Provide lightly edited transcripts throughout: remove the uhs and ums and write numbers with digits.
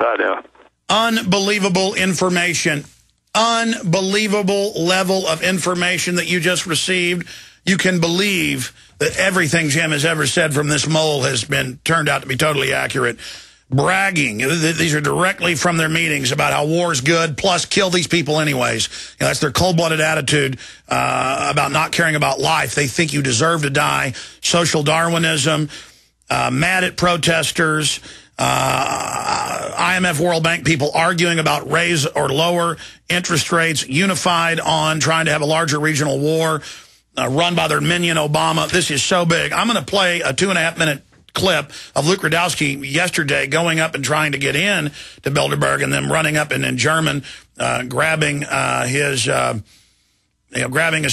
that, yeah. Unbelievable information. Unbelievable level of information that you just received. You can believe that everything Jim has ever said from this mole has been turned out to be totally accurate. Bragging. These are directly from their meetings about how war's good, plus kill these people anyways. You know, that's their cold-blooded attitude about not caring about life. They think you deserve to die. Social Darwinism, mad at protesters, IMF, World Bank people arguing about raise or lower interest rates, unified on trying to have a larger regional war, run by their minion Obama. This is so big. I'm going to play a 2.5-minute clip of Luke-Rudkowski yesterday going up and trying to get in to Bilderberg and then running up and in German, grabbing his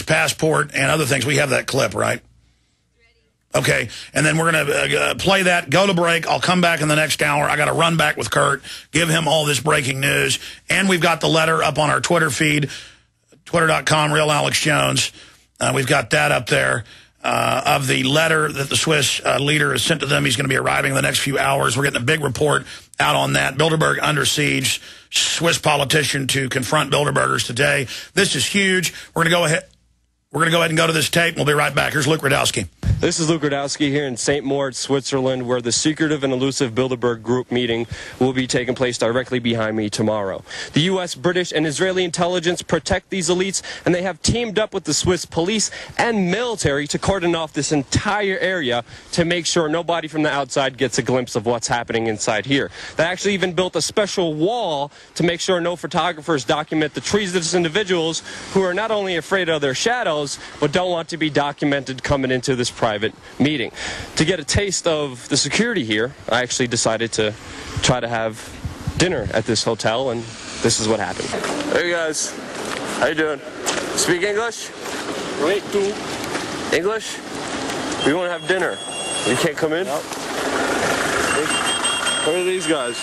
passport and other things. We have that clip, right? Okay, and then we're going to play that, go to break. I'll come back in the next hour. I got to run back with Kurt, give him all this breaking news. And we've got the letter up on our Twitter feed, twitter.com, Real Alex Jones. We've got that up there of the letter that the Swiss leader has sent to them. He's going to be arriving in the next few hours. We're getting a big report out on that. Bilderberg under siege, Swiss politician to confront Bilderbergers today. This is huge. We're going to go ahead. We're going to go ahead and go to this tape. We'll be right back. Here's Luke Rudkowski. This is Luke-Rudkowski here in St-Moritz, Switzerland, where the secretive and elusive Bilderberg Group meeting will be taking place directly behind me tomorrow. The U.S., British, and Israeli intelligence protect these elites, and they have teamed up with the Swiss police and military to cordon off this entire area to make sure nobody from the outside gets a glimpse of what's happening inside here. They actually even built a special wall to make sure no photographers document the treasonous individuals who are not only afraid of their shadows, but don't want to be documented coming into this private meeting. To get a taste of the security here, I actually decided to try to have dinner at this hotel, and this is what happened. Hey guys, how you doing? Speak English? Wait, do English? We want to have dinner. You can't come in? Nope. Who are these guys?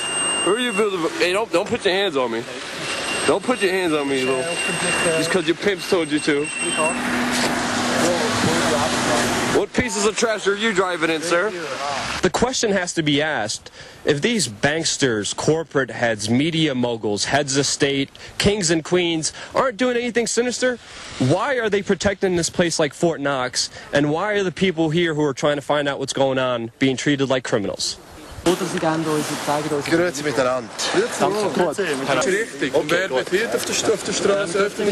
Who are you, Bilderberg? Hey, don't put your hands on me. Don't put your hands on me, little. Just because your pimps told you to. What pieces of trash are you driving in, sir? The question has to be asked, if these banksters, corporate heads, media moguls, heads of state, kings and queens aren't doing anything sinister, why are they protecting this place like Fort Knox, and why are the people here who are trying to find out what's going on being treated like criminals? Grüezi miteinander. Richtig. Und wer befehlt auf der Straße öffnen?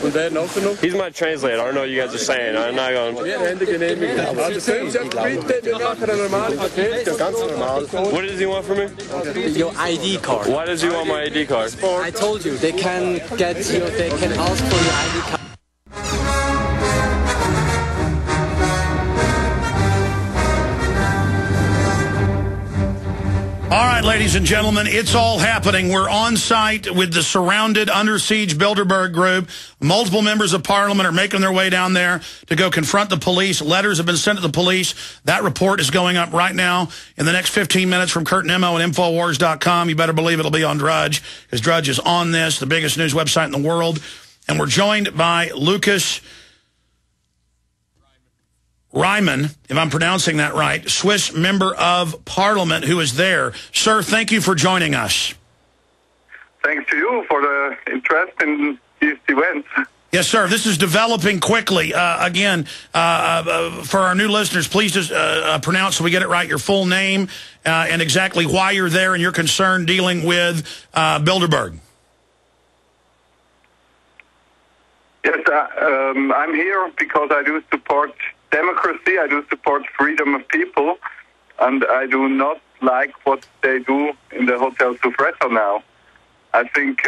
Und wer nachher noch? He's my translator. I don't know what you guys are saying. I'm not going. Wir haben die Genehmigung. Also können Sie bitte nachher ein normales Paket? Ganz normal. What does he want from me? Your ID card. Why does he want my ID card? I told you, they can ask for your ID card. All right, ladies and gentlemen, it's all happening. We're on site with the surrounded, under siege Bilderberg Group. Multiple members of Parliament are making their way down there to go confront the police. Letters have been sent to the police. That report is going up right now in the next 15 minutes from Kurt Nimmo and Infowars.com. You better believe it'll be on Drudge, because Drudge is on this, the biggest news website in the world. And we're joined by Lucas Reimann, if I'm pronouncing that right, Swiss member of Parliament who is there. Sir, thank you for joining us. Thanks to you for the interest in these events. Yes, sir. This is developing quickly. Again, for our new listeners, please just pronounce so we get it right, your full name and exactly why you're there and your concern dealing with Bilderberg. Yes, I'm here because I do support democracy, I do support freedom of people, and I do not like what they do in the Hotel Souffretta now. I think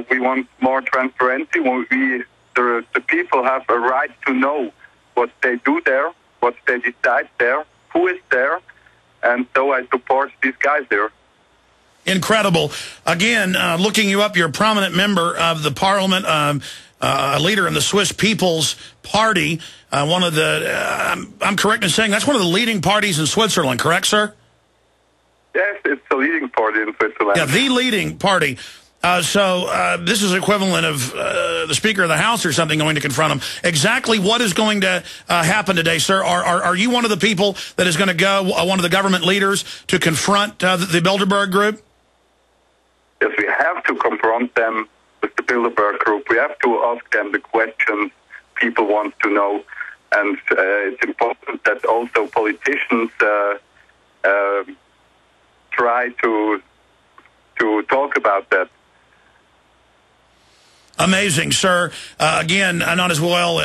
we want more transparency. The people have a right to know what they do there, what they decide there, who is there, and so I support these guys there. Incredible. Again, looking you up, you're a prominent member of the Parliament, a leader in the Swiss People's Party, one of the, I'm correct in saying, that's one of the leading parties in Switzerland, correct, sir? Yes, it's the leading party in Switzerland. Yeah, the leading party. So this is equivalent of the Speaker of the House or something going to confront him. Exactly what is going to happen today, sir? Are you one of the people that is going to go, one of the government leaders, to confront the Bilderberg Group? Yes, we have to confront them with the Bilderberg Group. We have to ask them the questions people want to know. And it's important that also politicians try to talk about that. Amazing, sir. Again, I'm not as well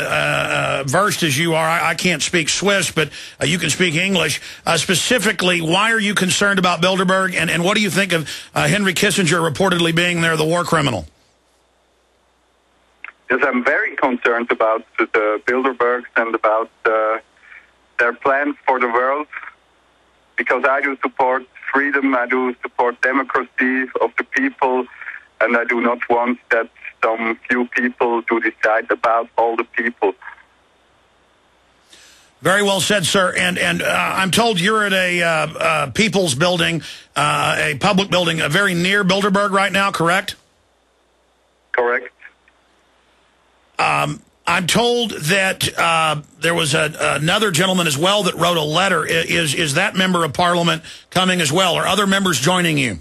versed as you are. I can't speak Swiss, but you can speak English. Specifically, why are you concerned about Bilderberg, and what do you think of Henry Kissinger reportedly being there, the war criminal? Yes, I'm very concerned about the Bilderbergs and about their plans for the world, because I do support freedom, I do support democracy of the people, and I do not want that some few people to decide about all the people. Very well said, sir. And I'm told you're at a People's Building, a public building, very near Bilderberg right now, correct? Correct. I'm told that there was another gentleman as well that wrote a letter. Is that member of Parliament coming as well, or other members joining you?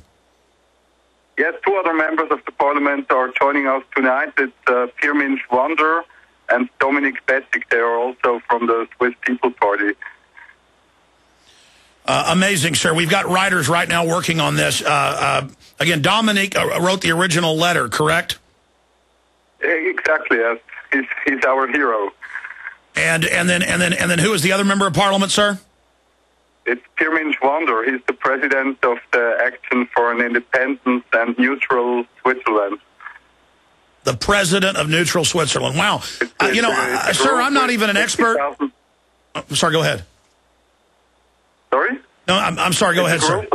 Yes, two other members of the Parliament are joining us tonight. It's Pirmin Schwander and Dominic Bettig. They are also from the Swiss People Party. Amazing, sir. We've got writers right now working on this. Again, Dominic wrote the original letter, correct? Exactly, yes. He's our hero. And then who is the other member of Parliament, sir? It's Pirmin Schwander. He's the president of the Action for an Independent and Neutral Switzerland. The president of Neutral Switzerland. Wow. Sir, I'm not even an expert. Sorry, go ahead. Sorry? No, I'm sorry. Go ahead, sir.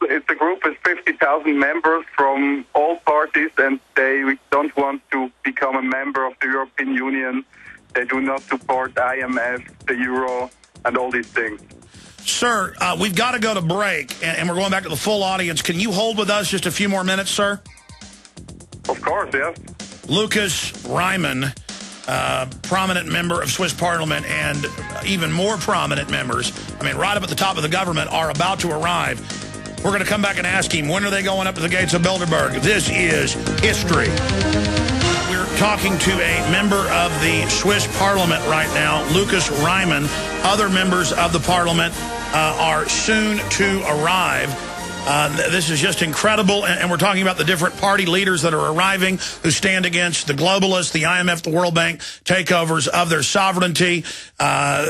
It's a group with 50,000 members from all parties, and they don't want to become a member of the European Union. They do not support IMF, the Euro, and all these things. Sir, we've got to go to break, and we're going back to the full audience. Can you hold with us just a few more minutes, sir? Of course, yes. Lucas Reimann, prominent member of Swiss Parliament, and even more prominent members, I mean, right up at the top of the government, are about to arrive. We're going to come back and ask him, when are they going up to the gates of Bilderberg? This is history. We're talking to a member of the Swiss Parliament right now, Lucas Reimann. Other members of the Parliament are soon to arrive. This is just incredible, and we're talking about the different party leaders that are arriving who stand against the globalists, the IMF, the World Bank takeovers of their sovereignty.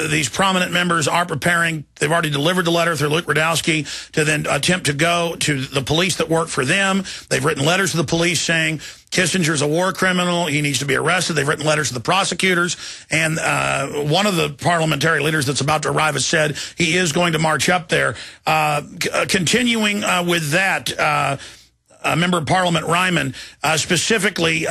These prominent members are preparing. They've already delivered the letter through Luke-Rudkowski to then attempt to go to the police that work for them. They've written letters to the police saying Kissinger's a war criminal. He needs to be arrested. They've written letters to the prosecutors. And one of the parliamentary leaders that's about to arrive has said he is going to march up there. Continuing with that, Member of Parliament Reimann, specifically,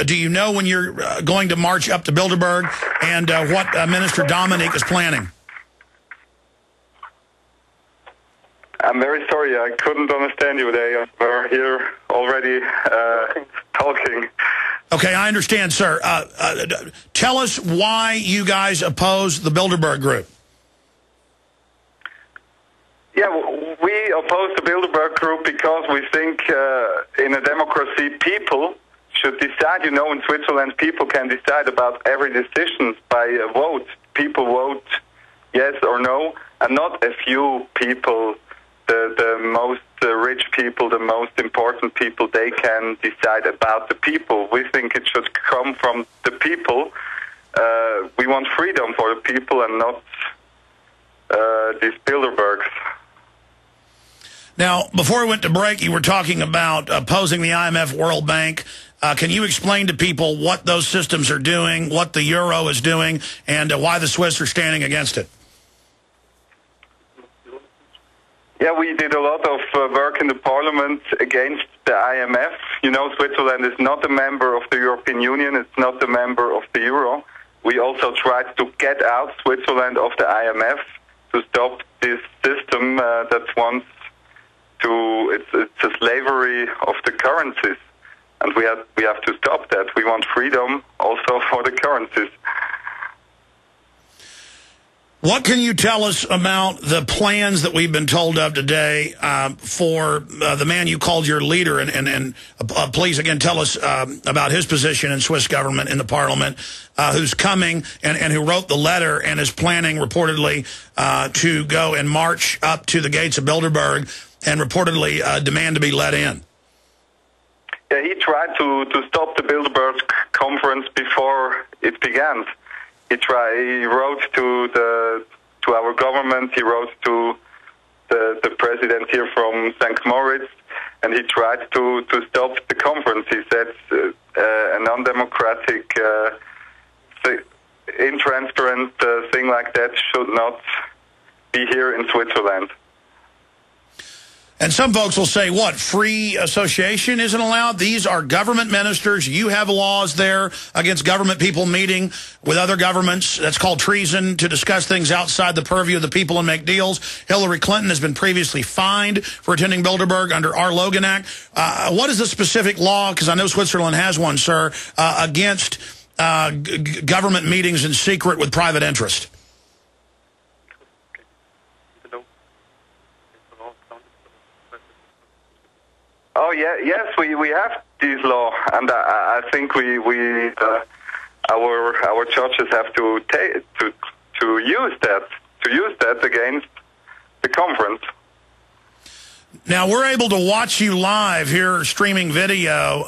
do you know when you're going to march up to Bilderberg, and what Minister Dominic is planning? I'm very sorry, I couldn't understand you. They were here already talking. Okay, I understand, sir. Tell us why you guys oppose the Bilderberg Group. Yeah, we oppose the Bilderberg Group because we think in a democracy people should decide. You know, in Switzerland people can decide about every decision by a vote. People vote yes or no, and not a few people, the most rich people, the most important people, they can decide about the people. We think it should come from the people. We want freedom for the people and not these Bilderbergs. Now, before we went to break, you were talking about opposing the IMF, World Bank. Can you explain to people what those systems are doing, what the euro is doing, and why the Swiss are standing against it? Yeah, we did a lot of work in the parliament against the IMF. You know, Switzerland is not a member of the European Union. It's not a member of the euro. We also tried to get out Switzerland of the IMF to stop this system that wants to, it's a slavery of the currencies. And we have to stop that. We want freedom also for the currencies. What can you tell us about the plans that we've been told of today for the man you called your leader? And please, again, tell us about his position in Swiss government, in the parliament, who's coming and who wrote the letter and is planning, reportedly, to go and march up to the gates of Bilderberg and reportedly demand to be let in. Yeah, he tried to stop the Bilderberg conference before it began. He wrote to our government. He wrote to the president here from St-Moritz, and he tried to stop the conference. He said an undemocratic, intransparent thing like that should not be here in Switzerland. And some folks will say, what, free association isn't allowed? These are government ministers. You have laws there against government people meeting with other governments. That's called treason, to discuss things outside the purview of the people and make deals. Hillary Clinton has been previously fined for attending Bilderberg under our Logan Act. What is the specific law, because I know Switzerland has one, sir, against government meetings in secret with private interest? Oh yeah, yes, we have this law, and I think our churches have to use that against the conference. Now we're able to watch you live here, streaming video.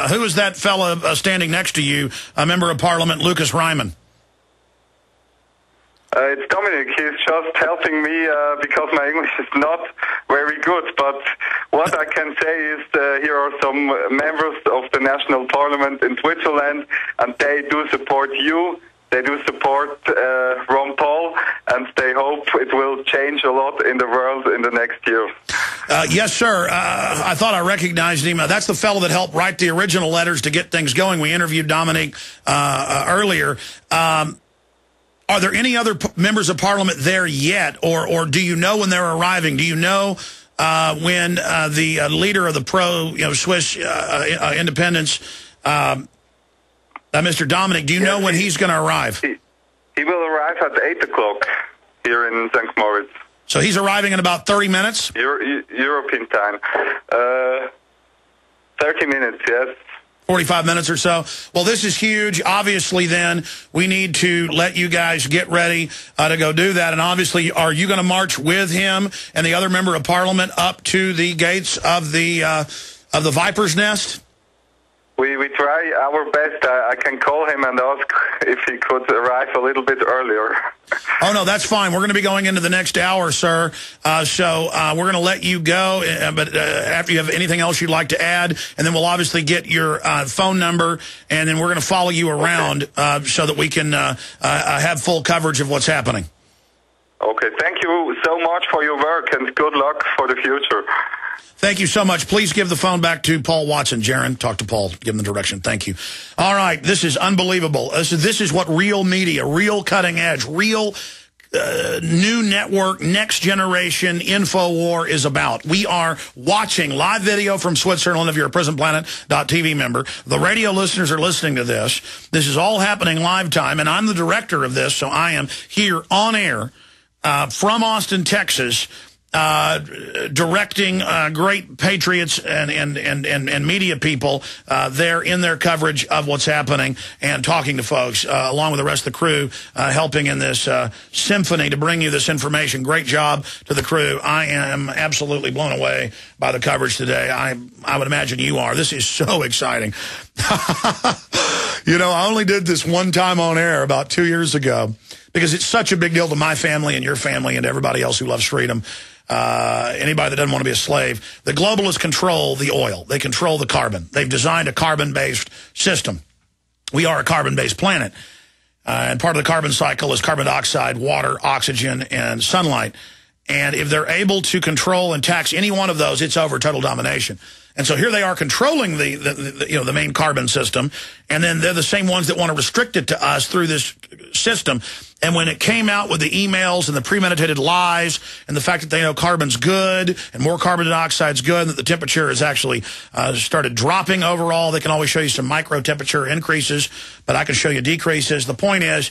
Who is that fella standing next to you? A member of Parliament, Lucas Ryman. It's Dominic. He's just helping me because my English is not very good. But what I can say is here are some members of the National Parliament in Switzerland, and they do support you. They do support Ron Paul, and they hope it will change a lot in the world in the next year. Yes, sir. I thought I recognized him. That's the fellow that helped write the original letters to get things going. We interviewed Dominic earlier. Are there any other members of Parliament there yet, or do you know when they're arriving? Do you know when the leader of the pro-Swiss independence, Mr. Dominic, do you know when he's going to arrive? He will arrive at 8 o'clock here in St. Moritz. So he's arriving in about 30 minutes? European time. 30 minutes, yes. 45 minutes or so. Well, this is huge. Obviously, then, we need to let you guys get ready to go do that. And obviously, are you going to march with him and the other member of Parliament up to the gates of the Viper's Nest? We try our best. I can call him and ask if he could arrive a little bit earlier. Oh, no, that's fine. We're going to be going into the next hour, sir. So we're going to let you go. But after you have anything else you'd like to add, and then we'll obviously get your phone number, and then we're going to follow you around so that we can have full coverage of what's happening. Okay, thank you so much for your work, and good luck for the future. Thank you so much. Please give the phone back to Paul Watson. Jaron, talk to Paul. Give him the direction. Thank you. All right. This is unbelievable. This is what real media, real cutting edge, real new network, next generation info war is about. We are watching live video from Switzerland if you're a PrisonPlanet.tv member. The radio listeners are listening to this. This is all happening live time, and I'm the director of this, so I am here on air from Austin, Texas, directing great patriots and media people there in their coverage of what's happening and talking to folks, along with the rest of the crew, helping in this symphony to bring you this information. Great job to the crew. I am absolutely blown away by the coverage today. I would imagine you are. This is so exciting. You know, I only did this one time on air about 2 years ago because it's such a big deal to my family and your family and everybody else who loves freedom. Anybody that doesn't want to be a slave. The globalists control the oil. They control the carbon. They've designed a carbon-based system. We are a carbon-based planet. And part of the carbon cycle is carbon dioxide, water, oxygen, and sunlight. And if they're able to control and tax any one of those, it's over, total domination. And so here they are controlling the main carbon system, and then they're the same ones that want to restrict it to us through this system. And when it came out with the emails and the premeditated lies and the fact that they know carbon's good and more carbon dioxide's good and that the temperature has actually started dropping overall, they can always show you some micro temperature increases, but I can show you decreases. The point is,